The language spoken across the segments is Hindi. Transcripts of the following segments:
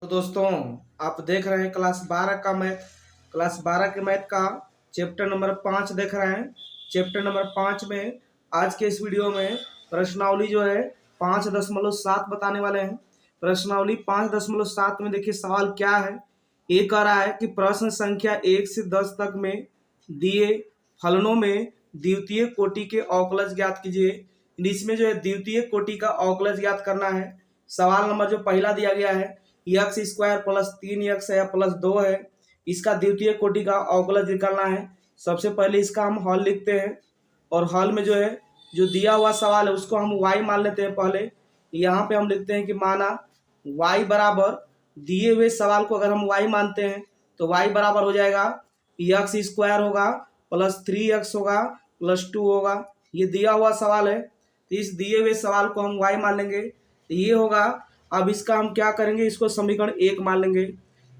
दोस्तों, आप देख रहे हैं क्लास 12 के मैथ का चैप्टर नंबर 5 देख रहे हैं। चैप्टर नंबर 5 में आज के इस वीडियो में प्रश्नावली जो है 5.7 बताने वाले हैं। प्रश्नावली 5.7 में देखिए सवाल क्या है। ये कह रहा है कि प्रश्न संख्या 1 से 10 तक में दिए फलनों में द्वितीय कोटि के अवकलज ज्ञात कीजिए। इसमें जो है द्वितीय कोटि का अवकलज ज्ञात करना है। सवाल नंबर जो पहला दिया गया है एक्स स्क्वायर प्लस 3x है प्लस 2 है, इसका द्वितीय कोटि का अवकलज निकालना है। सबसे पहले इसका हम हल लिखते हैं और हल में जो है जो दिया हुआ सवाल है उसको हम y मान लेते हैं। पहले यहाँ पे हम लिखते हैं कि माना y बराबर दिए हुए सवाल को अगर हम y मानते हैं तो y बराबर हो जाएगा एक्स स्क्वायर होगा प्लस 3x होगा प्लस 2 होगा। ये दिया हुआ सवाल है तो इस दिए हुए सवाल को हम y मान लेंगे तो ये होगा। अब इसका हम क्या करेंगे, इसको समीकरण 1 मान लेंगे।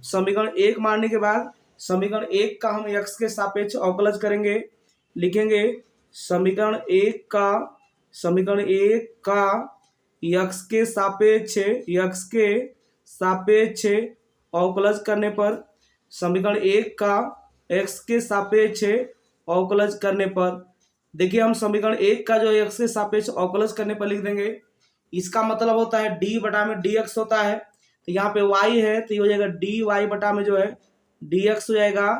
समीकरण 1 मानने के बाद समीकरण 1 का हम x के सापेक्ष अवकलज करेंगे। लिखेंगे समीकरण 1 का x के सापेक्ष अवकलज करने पर समीकरण 1 का x के सापेक्ष अवकलज करने पर देखिए हम समीकरण 1 का जो x के सापेक्ष अवकलज करने पर लिख देंगे। इसका मतलब होता है डी बटा में dx होता है तो यहाँ पे y है तो ये हो जाएगा dy बटा में जो है dx हो जाएगा।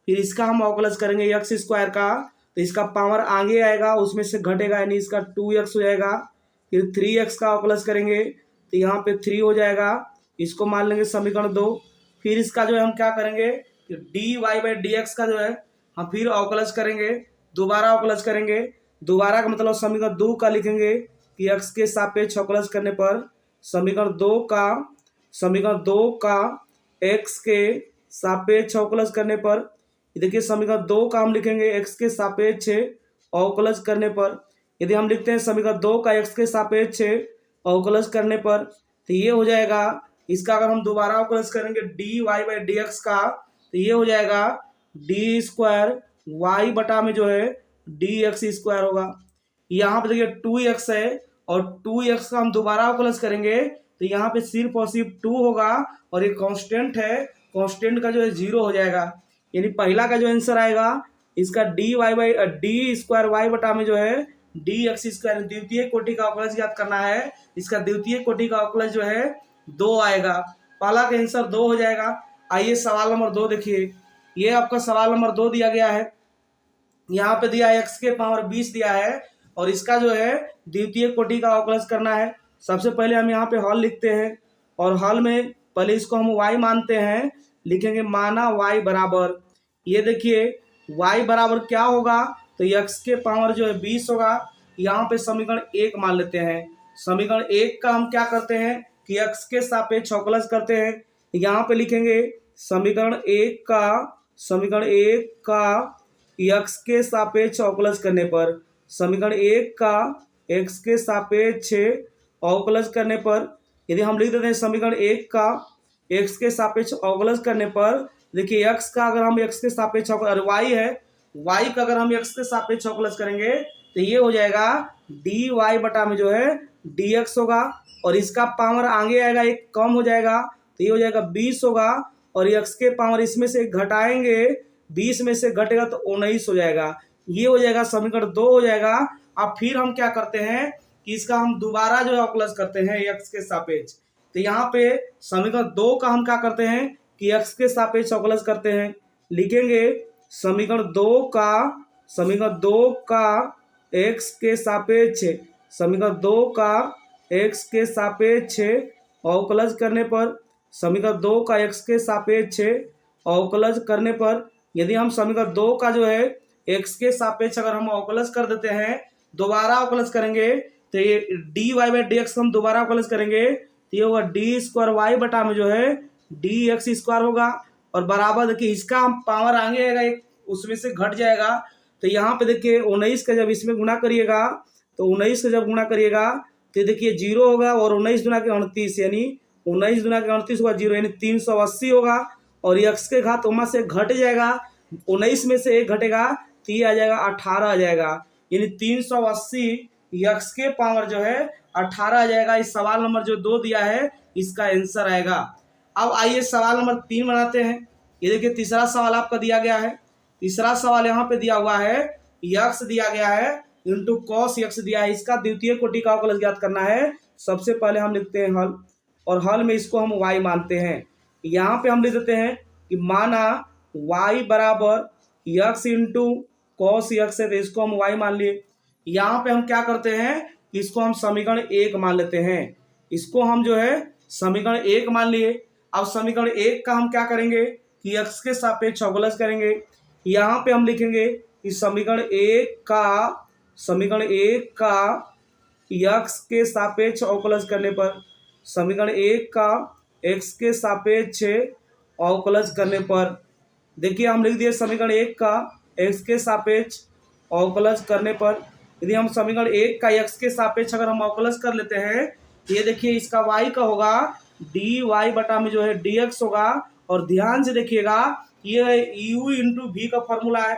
फिर इसका हम अवकलज करेंगे एक्स स्क्वायर का तो इसका पावर आगे आएगा उसमें से घटेगा यानी इसका 2x हो जाएगा। फिर 3x का अवकलज करेंगे तो यहाँ पे 3 हो जाएगा, इसको मान लेंगे समीकरण 2। फिर इसका जो है हम क्या करेंगे dy बाई dx का जो है हम फिर अवकलज करेंगे, दोबारा अवकलज करेंगे। दोबारा का मतलब समीकरण 2 का लिखेंगे कि x के सापेक्ष अवकलज करने पर समीकरण 2 का x के सापेक्ष अवकलज करने पर देखिए समीकरण 2 का हम लिखेंगे x के सापेक्ष अवकलज करने पर। यदि हम लिखते हैं समीकरण 2 का x के सापेक्ष अवकलज करने पर तो ये हो जाएगा। इसका अगर हम दोबारा अवकलज करेंगे dy बाई dx का तो ये हो जाएगा डी स्क्वायर y बटा में जो है dx स्क्वायर होगा। यहाँ पे देखिए 2x है और 2x का हम दोबारा अवकलज करेंगे तो यहाँ पे सिर्फ और सिर्फ 2 होगा और ये कांस्टेंट है, कांस्टेंट का जो है 0 हो जाएगा। यानी पहला का जो आंसर आएगा इसका डी स्क्वायर वाई बटा में जो है dx स्क्वायर द्वितीय कोटि का अवकलज ज्ञात करना है। इसका द्वितीय कोटि का अवकलज जो है 2 आएगा, पहला का आंसर 2 हो जाएगा। आइए सवाल नंबर 2 देखिए, ये आपका सवाल नंबर 2 दिया गया है। यहाँ पे दिया है x के पावर 20 दिया है और इसका जो है द्वितीय कोटि का अवकलज करना है। सबसे पहले हम यहाँ पे हल लिखते हैं और हल में पहले इसको हम y मानते हैं। लिखेंगे माना y बराबर, ये देखिए y बराबर क्या होगा तो x के पावर जो है 20 होगा। यहाँ पे समीकरण 1 मान लेते हैं। समीकरण 1 का हम क्या करते हैं कि x के सापेक्ष अवकलज करते हैं। यहाँ पे लिखेंगे समीकरण 1 का x के सापेक्ष अवकलज करने पर समीकरण 1 का x के सापेक्ष अवकलज करने पर यदि हम लिख देते हैं समीकरण 1 का x के सापेक्ष अवकलज करने पर देखिए x का अगर हम x के सापेक्ष y है, y का अगर हम x के सापेक्ष अवकलज करेंगे तो ये हो जाएगा dy बटा में जो है dx होगा और इसका पावर आगे आएगा एक कम हो जाएगा तो ये हो जाएगा 20 होगा और x के पावर इसमें से घटाएंगे 20 में से घटेगा तो 19 हो जाएगा। ये हो जाएगा समीकरण 2 हो जाएगा। अब फिर हम क्या करते हैं कि इसका हम दोबारा जो है अवकलज करते हैं x के सापेक्ष। तो यहाँ पे समीकरण 2 का हम क्या करते हैं कि x के सापेक्ष अवकलज करते हैं। लिखेंगे समीकरण 2 का x के सापेक्ष अवकलज करने पर समीकरण 2 का x के सापेक्ष अवकलज करने पर यदि हम समीकरण 2 का जो है x के सापेक्ष अगर हम अवकलज कर देते हैं, दोबारा अवकलज करेंगे तो ये dy बाई dx हम दोबारा अवकलज करेंगे तो ये होगा डी स्क्वायर वाई बटा में जो है dx स्क्वायर होगा और बराबर देखिए इसका हम पावर आगे आएगा एक उसमें से घट जाएगा तो यहाँ पे देखिए 19 का जब इसमें गुणा करिएगा तो 19 का जब गुणा करिएगा तो देखिए 0 होगा और 19 गुना के 38 यानी 19 गुना के 38 होगा 0 यानी 380 होगा और x के घात वहाँ से घट जाएगा, 19 में से 1 घटेगा तो ये आ जाएगा 18 आ जाएगा यानी 380 x के पावर जो है 18 आ जाएगा। इस सवाल नंबर जो 2 दिया है इसका आंसर आएगा। अब आइए सवाल नंबर 3 बनाते हैं। ये देखिए तीसरा सवाल आपका दिया गया है। तीसरा सवाल यहाँ पे दिया हुआ है, यक्स दिया गया है इंटू कॉस यक्स दिया है। इसका द्वितीय कोटि का अवकलज ज्ञात करना है। सबसे पहले हम लिखते हैं हल, और हल में इसको हम y मानते हैं। यहाँ पे हम लिख देते हैं कि माना y बराबर यक्स इंटू कॉस यक्स है, तो इसको हम y मान लिए। यहाँ पे हम क्या करते हैं कि इसको हम समीकरण 1 मान लेते हैं। इसको हम जो है समीकरण 1 मान लिए। अब समीकरण 1 का हम क्या करेंगे कि x के सापेक्ष अवकलज करेंगे। यहाँ पे हम लिखेंगे कि समीकरण 1 का x के सापेक्ष अवकलज करने पर, समीकरण 1 का x के सापेक्ष अवकलज करने पर, देखिए हम लिख दिए समीकरण 1 का x के सापेक्ष अवकलज करने पर। यदि हम समीकरण 1 का x के सापेक्ष अगर हम अवकलज कर लेते हैं, ये देखिए इसका y का होगा dy बटा में जो है dx होगा। और ध्यान से देखिएगा ये u इंटू वी का फॉर्मूला है।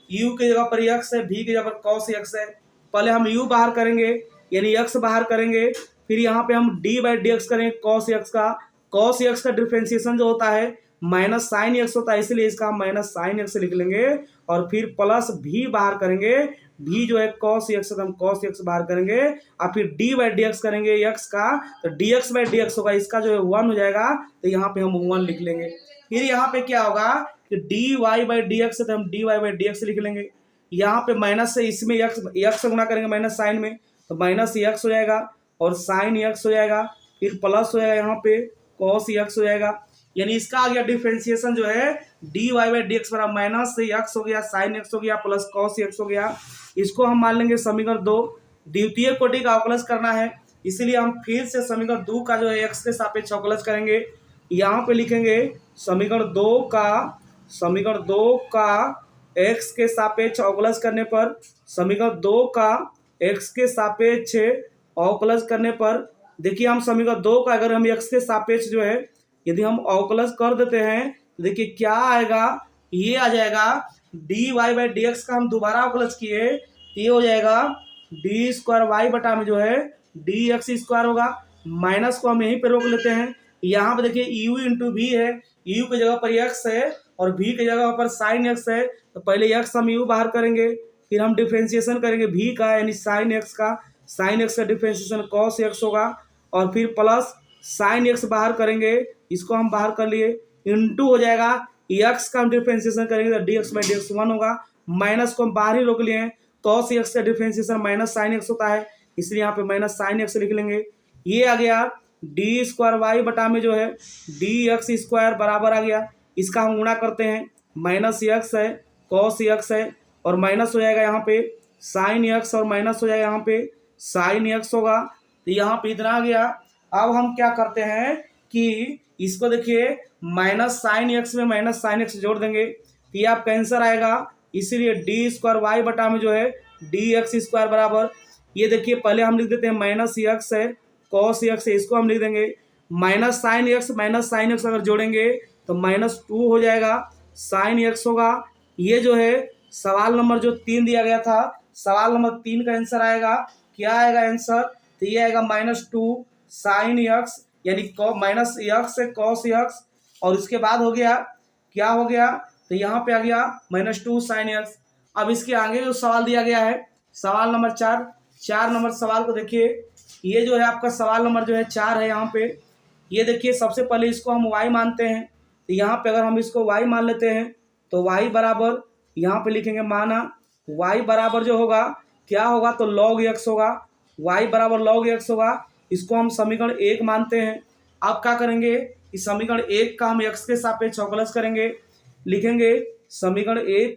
u की जगह पर x है, v की जगह पर cos x है। पहले हम u बाहर करेंगे यानी x बाहर करेंगे, फिर यहाँ पे हम d बाई डी एक्स करेंगे cos x का। cos x का डिफ्रेंसिएशन जो होता है माइनस साइन एक्स होता है, इसलिए इसका हम माइनस साइन एक्स लिख लेंगे। और फिर प्लस भी बाहर करेंगे, भी जो है cos x तो हम cos x बाहर करेंगे। और फिर d बाई डी एक्स करेंगे x का, तो dx बाई डी एक्स होगा, इसका जो है 1 हो जाएगा, तो यहाँ पे हम 1 लिख लेंगे। फिर यहाँ पे क्या होगा कि dy बाई डी एक्स है, तो हम dy बाई डी एक्स लिख लेंगे। यहाँ पे माइनस से इसमें x गुना करेंगे माइनस साइन में, तो माइनस x हो जाएगा और साइन x हो जाएगा, फिर प्लस हो जाएगा यहाँ पे cos x हो जाएगा। यानी इसका आ गया डिफरेंशिएशन जो है dy बाई डी एक्स बराबर माइनस से x हो गया, साइन x हो गया, प्लस cos x हो गया। इसको हम मान लेंगे समीकरण 2। द्वितीय कोटि का अवकलज करना है, इसलिए हम फिर से समीकरण 2 का जो है x के सापेक्ष अवकलज करेंगे। यहाँ पे लिखेंगे समीकरण 2 का x के सापेक्ष अवकलज करने पर, समीकरण 2 का x के सापेक्ष अवकलज करने पर, देखिए हम समीकरण 2 का अगर हम x के सापेक्ष जो है यदि हम अवकलज कर देते हैं, देखिए क्या आएगा, ये आ जाएगा dy बाई डी एक्स का हम दोबारा अवकलज किए, ये हो जाएगा डी स्क्वायर वाई बटा में जो है डी एक्स स्क्वायर होगा। माइनस को हम यहीं पे रोक लेते हैं। यहाँ पे देखिए u इंटू वी है, u की जगह पर x है और v की जगह पर साइन x है, तो पहले x हम u बाहर करेंगे, फिर हम डिफ्रेंशिएशन करेंगे v का यानी साइन x का, साइन x का डिफ्रेंशिएशन cos x होगा, और फिर प्लस साइन x बाहर करेंगे, इसको हम बाहर कर लिए, इंटू हो जाएगा x का हम डिफ्रेंशिएशन करेंगे तो dx बाई डी एक्स 1 होगा। माइनस को हम बाहर ही रोक लिए हैं, cos x का डिफ्रेंशिएशन माइनस साइन x होता है, इसलिए यहाँ पे माइनस साइन x लिख लेंगे। ये आ गया डी स्क्वायर वाई बटा में जो है डी एक्स स्क्वायर बराबर आ गया। इसका हम गुणा करते हैं, माइनस एक्स है, cos x है, और माइनस हो जाएगा यहाँ पे साइन x, और माइनस हो जाएगा यहाँ पे साइन x होगा। तो यहाँ पे इतना आ गया। अब हम क्या करते हैं कि इसको देखिए माइनस साइन एक्स में माइनस साइन एक्स जोड़ देंगे, तो ये आपका आंसर आएगा। इसीलिए डी स्क्वायर वाई बटा में जो है डी एक्स स्क्वायर बराबर, ये देखिए पहले हम लिख देते हैं माइनस एक्स है, cos x है, इसको हम लिख देंगे माइनस साइन एक्स अगर जोड़ेंगे तो -2 हो जाएगा, साइन x होगा। ये जो है सवाल नंबर जो 3 दिया गया था, सवाल नंबर 3 का आंसर आएगा, क्या आएगा आंसर, तो ये आएगा -2 साइन x यानी माइनस एक्स है cos x, और उसके बाद हो गया क्या हो गया, तो यहाँ पे आ गया -2 साइन x। अब इसके आगे जो सवाल दिया गया है सवाल नंबर 4 नंबर सवाल को देखिए, ये जो है आपका सवाल नंबर जो है 4 है। यहाँ पे ये देखिए सबसे पहले इसको हम y मानते हैं, तो यहाँ पे अगर हम इसको y मान लेते हैं तो y बराबर यहाँ पे लिखेंगे माना y बराबर जो होगा क्या होगा, तो log x होगा, y बराबर log x होगा। इसको हम समीकरण 1 मानते हैं। अब क्या करेंगे, इस समीकरण 1 का हम x के सापेक्ष अवकलज करेंगे। लिखेंगे समीकरण 1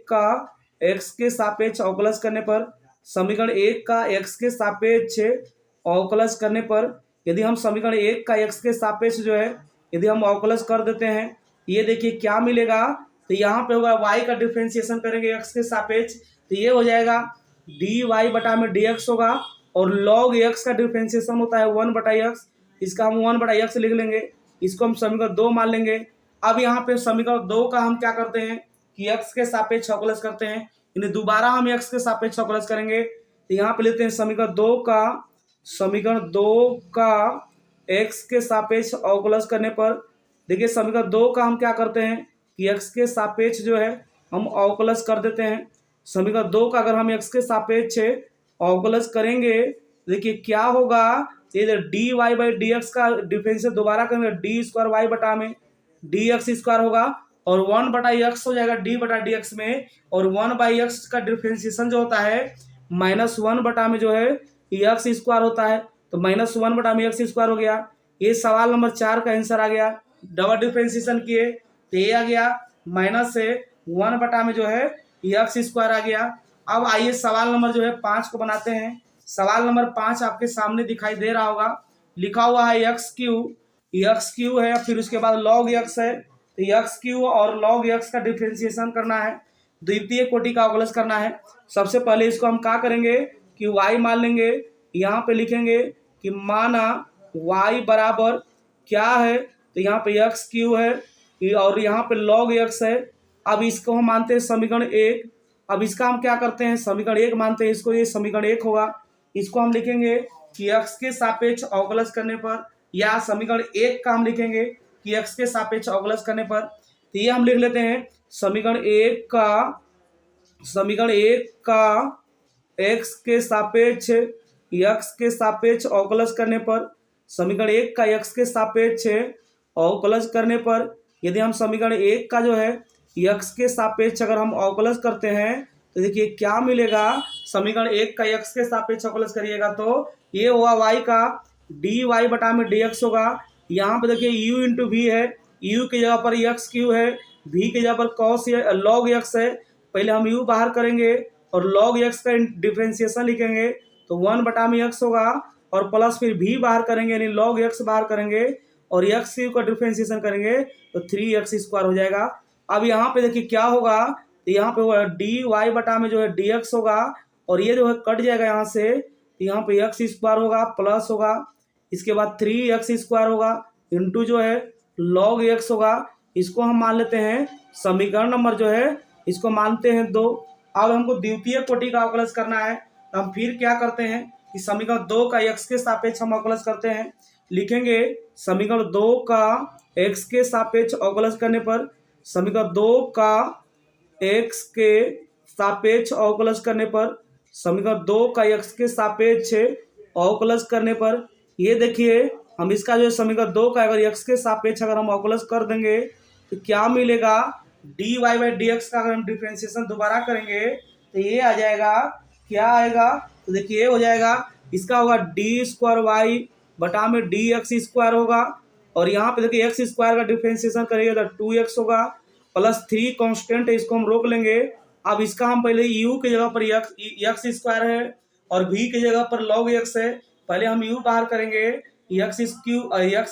का x के सापेक्ष अवकलज करने पर, समीकरण 1 का x के सापेक्ष अवकलज करने पर, यदि हम समीकरण 1 का x के सापेक्ष जो है यदि हम अवकलज कर देते हैं, ये देखिए क्या मिलेगा, तो यहाँ पे होगा y का डिफ्रेंशिएशन करेंगे x के सापेक्ष, तो ये हो जाएगा dy बटा में dx होगा, और log x का डिफ्रेंशिएशन होता है 1 बटा x, इसका हम 1 बटा x लिख लेंगे, इसको हम समीकरण 2 मान लेंगे। अब यहाँ पे समीकरण 2 का हम क्या करते हैं कि x के सापेक्ष अवकलज करते हैं, यानी दोबारा हम x के सापेक्ष अवकलज करेंगे। तो यहाँ पे लेते हैं समीकरण 2 का एक्स के सापेक्ष अवकलज करने पर देखिए समीकरण 2 का हम क्या करते हैं कि एक्स के सापेक्ष जो है हम अवकलज कर देते हैं। समीकरण 2 का अगर हम एक्स के सापेक्ष अवकलज करेंगे देखिए क्या होगा, ये d y by d x का डिफरेंशियल दोबारा करेंगे डी स्क्वायर वाई बटा में डी एक्स स्क्वायर होगा और 1 बटा एक्स हो जाएगा डी बटा डी एक्स में, और 1 बाई एक्स का डिफ्रेंसिएशन जो होता है -1 बटा में जो है एक्स स्क्वायर होता है, तो -1 बटा में एक्स स्क्वायर हो गया। ये सवाल नंबर 4 का आंसर आ गया। डबल डिफ्रेंसिएशन किए तो ये आ गया -1 बटा में जो है एक्स स्क्वायर आ गया। अब आइए सवाल नंबर जो है 5 को बनाते हैं। सवाल नंबर 5 आपके सामने दिखाई दे रहा होगा, लिखा हुआ है एक्स क्यू है, फिर उसके बाद लॉग एक्स है, तो एक्स क्यू और लॉग एक्स का डिफ्रेंसिएशन करना है, द्वितीय कोटि का अवकलज करना है। सबसे पहले इसको हम क्या करेंगे कि y मान लेंगे, यहाँ पे लिखेंगे कि माना y बराबर क्या है, तो यहाँ पे एक्स क्यू है और यहाँ पे लॉग एक्स है। अब इसको हम मानते हैं समीकरण 1। अब इसका हम क्या करते हैं, समीकरण 1 मानते हैं इसको, ये समीकरण 1 होगा। इसको हम लिखेंगे कि एक्स के सापेक्ष अवकलज करने पर, या समीकरण 1 का हम लिखेंगे कि एक्स के सापेक्ष अवकलज करने पर, तो ये हम लिख लेते हैं समीकरण 1 का एक्स के सापेक्ष अवकलज करने पर, समीकरण 1 का एक्स के सापेक्ष अवकलज करने पर, यदि हम समीकरण 1 का जो है एक्स के सापेक्ष अगर हम अवकलज करते हैं तो देखिए क्या मिलेगा, समीकरण 1 का एक्स के सापेक्ष अवकलज करिएगा तो ये होगा वाई का डी वाई बटा में डी एक्स होगा। यहाँ पे देखिए u इंटू वी है, u की जगह पर एक्स क्यू है, v की जगह पर कॉस लॉग एक्स है। पहले हम u बाहर करेंगे और लॉग एक्स का डिफ्रेंसिएशन लिखेंगे तो 1 बटा में एक्स होगा, और प्लस फिर v बाहर करेंगे यानी लॉग एक्स बाहर करेंगे और एक्स क्यू का डिफ्रेंसिएशन करेंगे तो 3x स्क्वायर हो जाएगा। अब यहाँ पे देखिए क्या होगा, तो यहाँ पे वो डी वाई बटा में जो है डी एक्स होगा और ये जो है कट जाएगा यहाँ से, तो यहाँ पे एक्स स्क्वायर होगा प्लस होगा, इसके बाद 3x स्क्वायर होगा इंटू जो है लॉग एक्स होगा। इसको हम मान लेते हैं समीकरण नंबर जो है इसको मानते हैं 2। अब हमको द्वितीय कोटि का अवकलज करना है, तो हम फिर क्या करते हैं कि समीकरण 2 का एक्स के सापेक्ष हम अवकलज करते हैं। लिखेंगे समीकरण 2 का एक्स के सापेक्ष अवकलज करने पर, समीकरण 2 का एक्स के सापेक्ष अवकलज करने पर, समीकरण 2 का एक्स के सापेक्ष अवकलज करने पर, ये देखिए हम इसका जो है समीकरण 2 का अगर एक्स के सापेक्ष अगर हम अवकलज कर देंगे तो क्या मिलेगा, d y by d x का अगर हम डिफ्रेंसिएशन दोबारा करेंगे तो ये आ जाएगा, क्या आएगा, तो देखिए ये हो जाएगा, इसका होगा डी स्क्वायर वाई बटा में डी एक्स स्क्वायर होगा, और यहाँ पे देखिए एक्स स्क्वायर का डिफ्रेंसिएशन करेंगे तो 2x होगा, प्लस 3 कांस्टेंट है इसको हम रोक लेंगे। अब इसका हम पहले u की जगह पर एक्स स्क्वायर है और v की जगह पर लॉग एक्स है, पहले हम u बाहर करेंगे, एक्स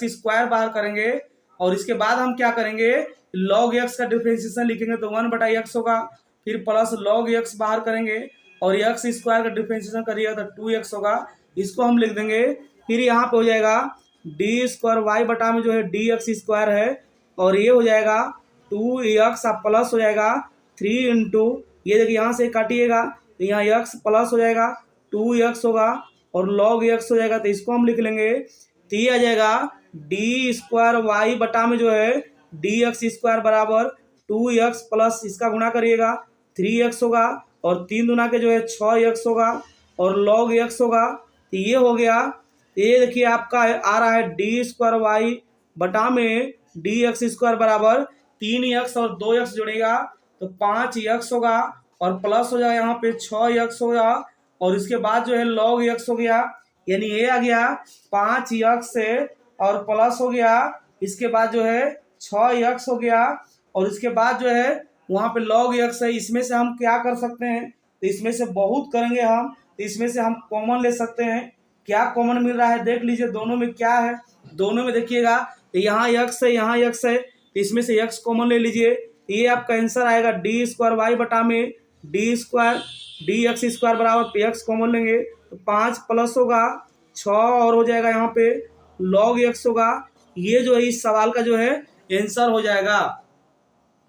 स्क्वायर बाहर करेंगे और इसके बाद हम क्या करेंगे लॉग एक्स का डिफ्रेंसिएशन लिखेंगे तो 1 बटा एक्स होगा, फिर प्लस लॉग एक्स बाहर करेंगे और एक्स स्क्वायर का डिफ्रेंसिएशन करिएगा तो 2x होगा, इसको हम लिख देंगे। फिर यहाँ पे हो जाएगा डी स्क्वायर वाई बटा में जो है डी एक्स स्क्वायर है और ये हो जाएगा 2x प्लस हो जाएगा 3 इंटू, ये देखिए यहाँ से काटिएगा तो यहाँ x प्लस हो जाएगा 2x होगा और लॉग x हो जाएगा, तो इसको हम लिख लेंगे, तो ये आ जाएगा डी स्क्वायर वाई बटा में जो है डी एक्स स्क्वायर बराबर 2x प्लस इसका गुणा करिएगा 3x होगा और 3 दुना के जो है 6x होगा और लॉग x होगा, तो ये हो गया। ये देखिए आपका आ रहा है डी स्क्वायर वाई बटा में डी एक्स स्क्वायर बराबर 3x और 2x जुड़ेगा तो 5x होगा और प्लस हो जाएगा यहाँ पे 6x होगा और इसके बाद जो है लॉग x हो गया, यानी ये आ गया 5x से और प्लस हो गया, इसके बाद जो है 6x हो गया और इसके बाद जो है वहाँ पे लॉग x है। इसमें से हम क्या कर सकते हैं, तो इसमें से बहुत करेंगे हम, तो इसमें से हम कॉमन ले सकते हैं। क्या कॉमन मिल रहा है देख लीजिए, दोनों में क्या है, दोनों में देखिएगा तो यहाँ x है यहाँ x है, तो इसमें से x कॉमन ले लीजिए, ये आपका आंसर आएगा डी स्क्वायर वाई बटा में D square D x square बराबर x कॉमन लेंगे तो 5 प्लस होगा 6 और हो जाएगा यहाँ पे लॉग x होगा। ये जो है इस सवाल का जो है आंसर हो जाएगा।